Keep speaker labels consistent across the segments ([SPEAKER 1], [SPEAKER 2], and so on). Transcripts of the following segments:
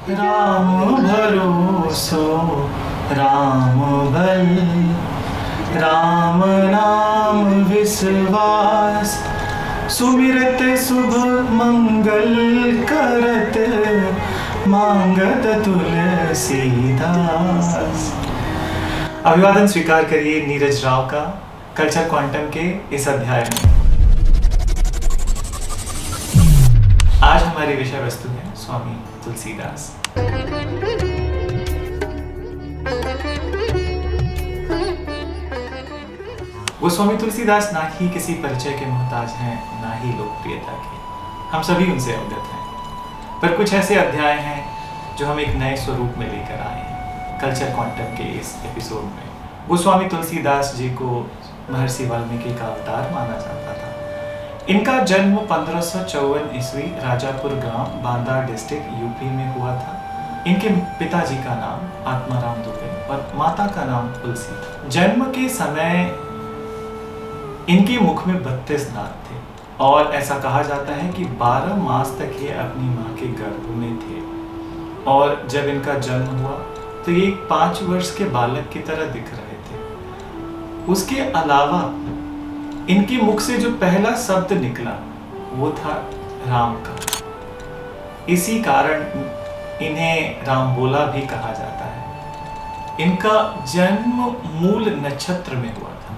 [SPEAKER 1] राम भरोसो राम बल, राम नाम विश्वास, सुमिरत शुभ मंगल करत, मांगत तुलसीदास। अभिवादन स्वीकार करिए नीरज राव का कल्चर क्वांटम के इस अध्याय में। आज हमारी विषय वस्तु है स्वामी तुलसीदास। वो स्वामी तुलसीदास ना ही किसी परिचय के मोहताज हैं, ना ही लोकप्रियता के। हम सभी उनसे अवगत हैं, पर कुछ ऐसे अध्याय हैं जो हम एक नए स्वरूप में लेकर आए हैं कल्चर क्वांटम के इस एपिसोड में। वो स्वामी तुलसीदास जी को महर्षि वाल्मीकि का अवतार माना जाता था। इनका जन्म 1554 ईस्वी राजापुर ग्राम बांदा डिस्ट्रिक्ट यूपी में हुआ था। इनके पिताजी का नाम आत्माराम दुबे और माता का नाम तुलसी था। जन्म के समय इनके मुख में 32 दांत थे और ऐसा कहा जाता है कि 12 मास तक ये अपनी माँ के गर्भ में थे। और जब इनका जन्म हुआ तो ये 5 वर्ष के बालक की तरह दिख रहे थे। उसके अलावा इनके मुख से जो पहला शब्द निकला वो था राम का। इसी कारण इन्हें राम बोला भी कहा जाता है। इनका जन्म मूल नक्षत्र में हुआ था।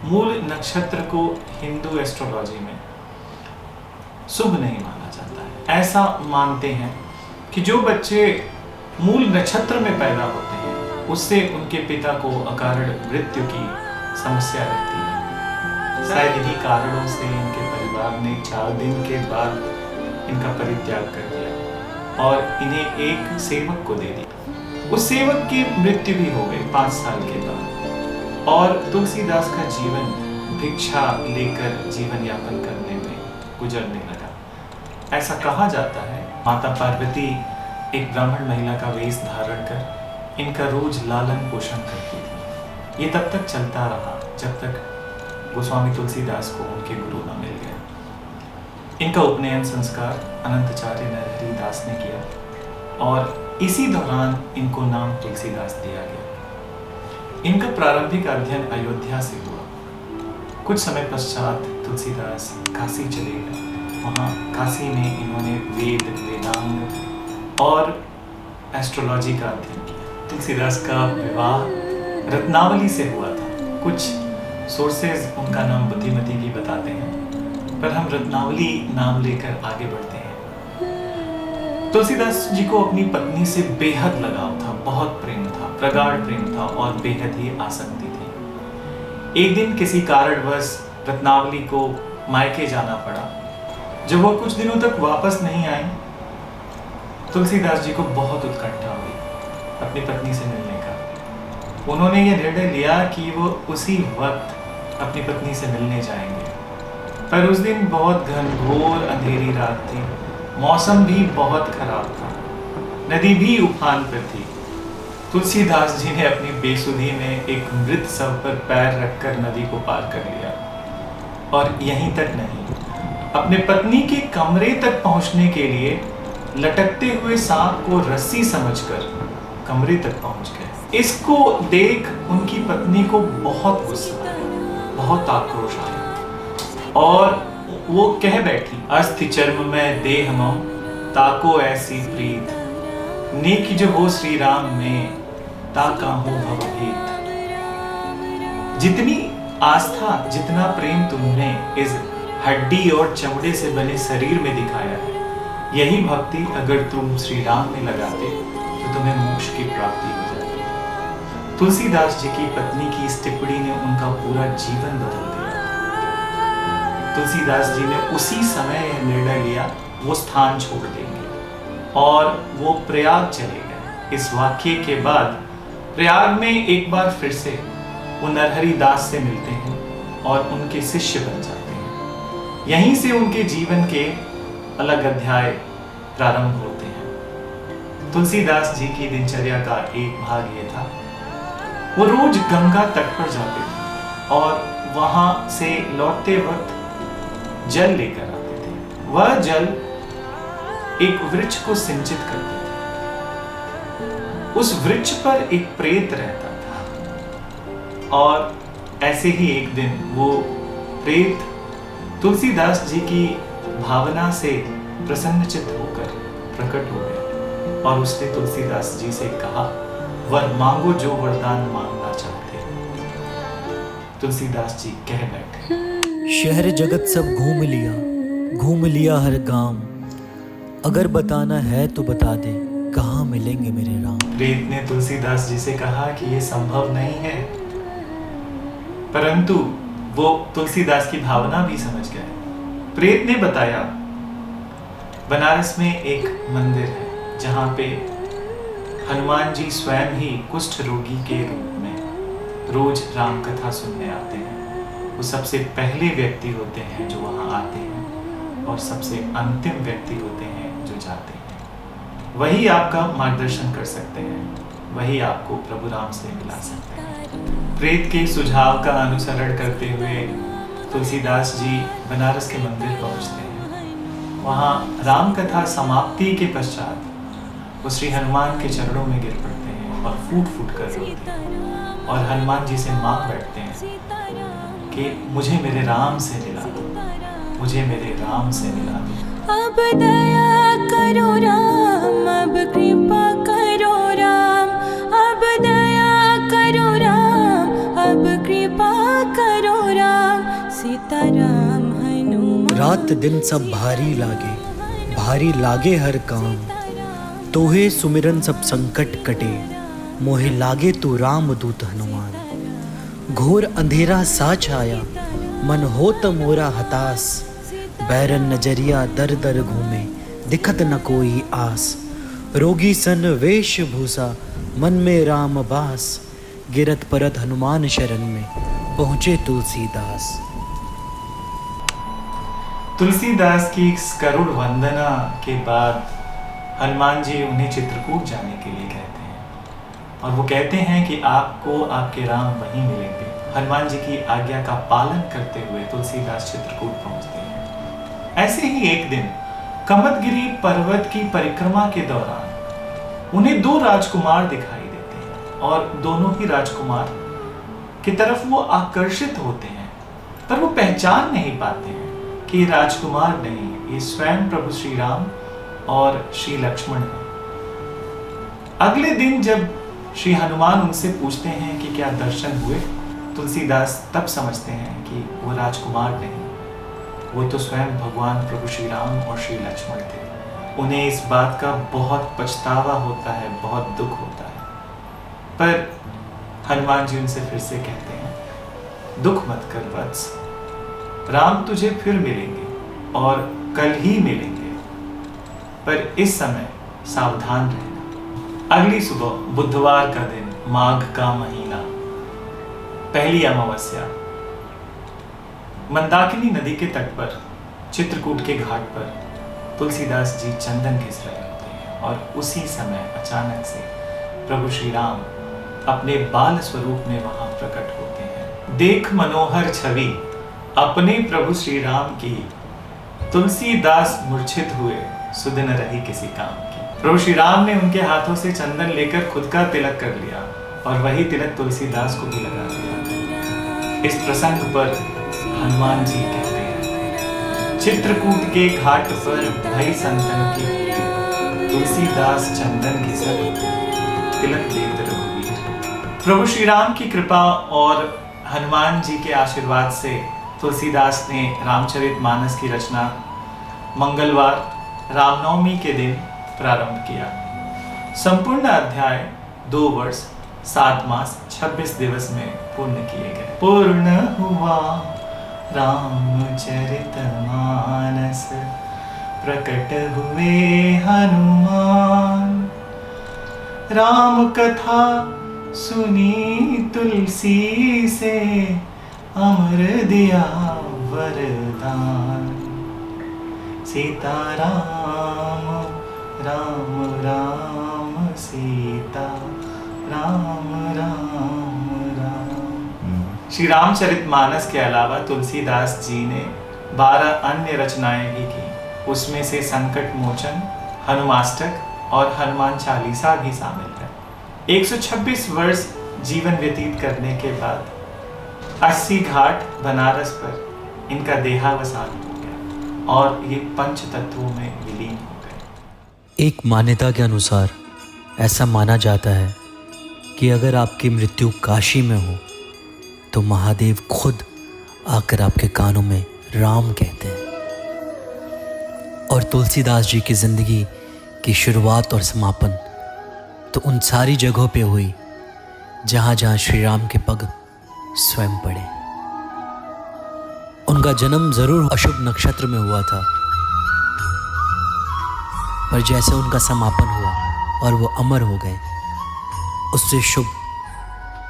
[SPEAKER 1] मूल नक्षत्र को हिंदू एस्ट्रोलॉजी में शुभ नहीं माना जाता है। ऐसा मानते हैं कि जो बच्चे मूल नक्षत्र में पैदा होते हैं उससे उनके पिता को अकारण मृत्यु की समस्या रहती है। शायद इन्हीं कारणों से इनके परिवार ने 4 दिन के बाद इनका परित्याग कर दिया और इन्हें एक सेवक को दे दिया। उस सेवक की मृत्यु भी हो गई 5 साल के बाद और तुलसीदास का जीवन भिक्षा लेकर जीवन यापन करने में गुजरने लगा। ऐसा कहा जाता है माता पार्वती एक ब्राह्मण महिला का वेश धारण कर इनका रोज लालन पोषण करती थी। ये तब तक चलता रहा जब तक गोस्वामी तुलसीदास को उनके गुरु न मिल गया। इनका उपनयन संस्कार अनंताचार्य नरहरि दास ने किया और इसी दौरान इनको नाम तुलसीदास दिया गया। इनका प्रारंभिक अध्ययन अयोध्या से हुआ। कुछ समय पश्चात तुलसीदास काशी चले गए। वहाँ काशी में इन्होंने वेद, वेदांग और एस्ट्रोलॉजी का अध्ययन किया। तुलसीदास का विवाह रत्नावली से हुआ था। कुछ सोर्सेज उनका नाम बुद्धिमती भी बताते हैं, पर हम रत्नावली नाम लेकर आगे बढ़ते हैं। तुलसीदास जी को अपनी पत्नी से बेहद लगाव था, बहुत प्रेम था, प्रगाढ़ प्रेम था और बेहद ही आसक्ति थी। एक दिन किसी कारणवश रत्नावली को मायके जाना पड़ा। जब वो कुछ दिनों तक वापस नहीं आई, तुलसीदास जी को बहुत उत्कंठा हुई अपनी पत्नी से मिलने का। उन्होंने ये निर्णय लिया कि वो उसी वक्त अपनी पत्नी से मिलने जाएंगे। पर उस दिन बहुत घनघोर अंधेरी रात थी, मौसम भी बहुत खराब था, नदी भी उफान पर थी। तुलसीदास जी ने अपनी बेसुधी में एक मृत शव पर पैर रखकर नदी को पार कर लिया और यहीं तक नहीं, अपने पत्नी के कमरे तक पहुंचने के लिए लटकते हुए सांप को रस्सी समझकर कमरे तक पहुंच गए। इसको देख उनकी पत्नी को बहुत गुस्सा आया, बहुत आक्रोश आया और वो कह बैठी, अस्थि चर्म में देह मम ताको ऐसी प्रीत, नेक जो हो श्री राम में ताका हो भवभीत। जितनी आस्था, जितना प्रेम तुमने इस हड्डी और चमड़े से बने शरीर में दिखाया है, यही भक्ति अगर तुम श्री राम में लगाते तो तुम्हें मोक्ष की प्राप्ति हो जाती। तुलसीदास जी की पत्नी की इस टिप्पणी ने उनका पूरा जीवन बदल दिया। तुलसीदास जी ने उसी समय यह निर्णय लिया वो स्थान छोड़ देंगे और वो प्रयाग चले गए। इस वाक्य के बाद प्रयाग में एक बार फिर से वो नरहरि दास से मिलते हैं और उनके शिष्य बन जाते हैं। यहीं से उनके जीवन के अलग अध्याय प्रारंभ होते हैं। तुलसीदास जी की दिनचर्या का एक भाग ये था, वो रोज गंगा तट पर जाते थे और वहां से लौटते वक्त जल लेकर आते थे। वह जल एक वृक्ष को सिंचित करते थे उस वृक्ष पर एक प्रेत रहता था और ऐसे ही एक दिन वो प्रेत तुलसीदास जी की भावना से प्रसन्नचित्त होकर प्रकट हो गया और उसने तुलसीदास जी से कहा, वर मांगो जो वरदान मांगना चाहते। तुलसीदास जी कह बैठे,
[SPEAKER 2] शहर जगत सब घूम लिया हर गांव, अगर बताना है तो बता दे, कहाँ मिलेंगे मेरे राम।
[SPEAKER 1] प्रेत ने तुलसीदास जी से कहा कि ये संभव नहीं है, परंतु वो तुलसीदास की भावना भी समझ गए। प्रेत ने बताया, बनारस में एक मंदिर है जहाँ पे हनुमान जी स्वयं ही कुष्ठ रोगी के रूप में रोज राम कथा सुनने आते हैं। वो सबसे पहले व्यक्ति होते हैं जो वहाँ आते हैं और सबसे अंतिम व्यक्ति होते हैं जो जाते हैं। वही आपका मार्गदर्शन कर सकते हैं, वही आपको प्रभु राम से मिला सकते हैं। प्रेत के सुझाव का अनुसरण करते हुए तुलसीदास जी बनारस के मंदिर पहुंचते हैं। वहाँ राम कथा समाप्ति के पश्चात वो श्री हनुमान के चरणों में गिर पड़ते हैं और फूट फूट कर रोते हैं और हनुमान जी से मांग बैठते हैं कि मुझे मेरे राम से मिला दो, मुझे मेरे राम से मिला दो।
[SPEAKER 3] अब दया करो राम, अब कृपा करो राम, अब दया करो राम, अब कृपा करो राम, सीताराम हनुमान।
[SPEAKER 2] रात दिन सब भारी लागे हर काम, तोहे सुमिरन सब संकट कटे, मोहे लागे तू राम दूत हनुमान। घोर अंधेरा सा छाया, मन होत मोरा हताश, बैरन नजरिया दर दर घूमे, दिखत न कोई आस। रोगी सन वेश भूषा, मन में राम बास, गिरत परत हनुमान शरण में, पहुँचे तुलसीदास।
[SPEAKER 1] तुलसीदास की इस करुण वंदना के बाद हनुमान जी उन्हें चित्रकूट जाने के लिए कहते हैं और वो कहते हैं कि आपको आपके राम वहीं मिलेंगे। हनुमान जी की आज्ञा का पालन करते हुए तुलसीदास चित्रकूट पहुंचते हैं। ऐसे ही एक दिन कमतगिरी पर्वत की परिक्रमा के दौरान उन्हें दो राजकुमार दिखाई देते हैं और दोनों ही राजकुमार की तरफ वो आकर्षित होते हैं, पर वो पहचान नहीं पाते हैं कि ये राजकुमार नहीं, ये स्वयं प्रभु श्री राम और श्री लक्ष्मण हैं। अगले दिन जब श्री हनुमान उनसे पूछते हैं कि क्या दर्शन हुए, तुलसीदास तब समझते हैं कि वो राजकुमार नहीं, वो तो स्वयं भगवान प्रभु श्री राम और श्री लक्ष्मण थे। उन्हें इस बात का बहुत पछतावा होता है, बहुत दुख होता है, पर हनुमान जी उनसे फिर से कहते हैं, दुख मत कर वत्स, राम तुझे फिर मिलेंगे और कल ही मिलेंगे, पर इस समय सावधान रहना। अगली सुबह बुधवार का दिन, माघ का महीना, पहली अमावस्या, मंदाकिनी नदी के तट पर चित्रकूट के घाट पर तुलसीदास जी चंदन घिस रहे होते हैं और उसी समय अचानक से प्रभु श्री राम अपने बाल स्वरूप में वहां प्रकट होते हैं। देख मनोहर छवि अपने प्रभु श्री राम की, तुलसीदास मूर्छित हुए, सुध न रही किसी काम की। प्रभु श्री राम ने उनके हाथों से चंदन लेकर खुद का तिलक कर लिया और वही तिलक तुलसीदास को भी लगा दिया। इस प्रसंग पर हनुमान जी कहते हैं, चित्रकूट के घाट पर भई संतन की, तुलसीदास चंदन घिसत, तिलक देत रघुवीर। प्रभु श्री राम की कृपा और हनुमान जी के आशीर्वाद से तुलसीदास ने रामचरितमानस की रचना मंगलवार रामनवमी के दिन प्रारंभ किया। संपूर्ण अध्याय 2 वर्ष 7 मास 26 दिवस में पूर्ण किए गए। पूर्ण हुआ रामचरितमानस, प्रकट हुए हनुमान, राम कथा सुनी तुलसी से, अमर दिया वरदान, सीता राम राम राम, सीता राम राम राम। श्री रामचरितमानस के अलावा तुलसीदास जी ने 12 अन्य रचनाएं भी की। उसमें से संकट मोचन, हनुमाष्टक और हनुमान चालीसा भी शामिल है। 126 वर्ष जीवन व्यतीत करने के बाद 80 घाट बनारस पर इनका देहावसान हो गया और ये पंच तत्वों में विलीन हो गए।
[SPEAKER 2] एक मान्यता के अनुसार ऐसा माना जाता है कि अगर आपकी मृत्यु काशी में हो तो महादेव खुद आकर आपके कानों में राम कहते हैं। और तुलसीदास जी की ज़िंदगी की शुरुआत और समापन तो उन सारी जगहों पे हुई जहाँ जहाँ श्री राम के पग स्वयं पड़े। उनका जन्म ज़रूर अशुभ नक्षत्र में हुआ था, पर जैसे उनका समापन हुआ और वो अमर हो गए, उससे शुभ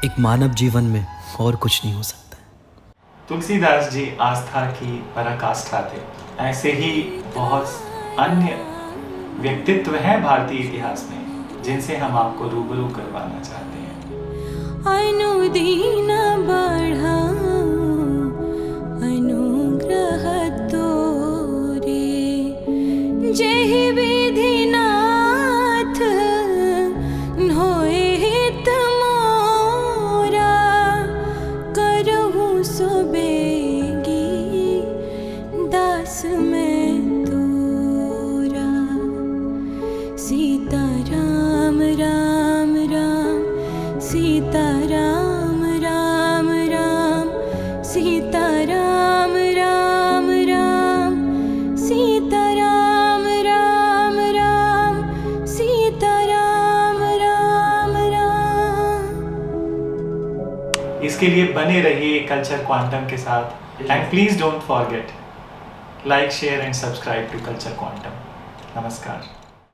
[SPEAKER 2] एक मानव जीवन में और कुछ नहीं हो सकता।
[SPEAKER 1] तुलसीदास जी आस्था की पराकाष्ठा थे। ऐसे ही बहुत अन्य व्यक्तित्व हैं भारतीय इतिहास में जिनसे हम आपको रूबरू करवाना चाहते हैं।
[SPEAKER 3] अनुदीन बढ़ाओ अनुग्रह तोरे, जेहि विधि नाथ होए हित मोरा, करहु सो बेगी दास में तोरा। सीता राम राम राम, सीता राम राम राम, सीता राम राम राम, सीता राम राम राम, सीता राम राम राम।
[SPEAKER 1] इसके लिए बने रहिए कल्चर क्वांटम के साथ and please don't forget like share and subscribe to Culture Quantum. नमस्कार।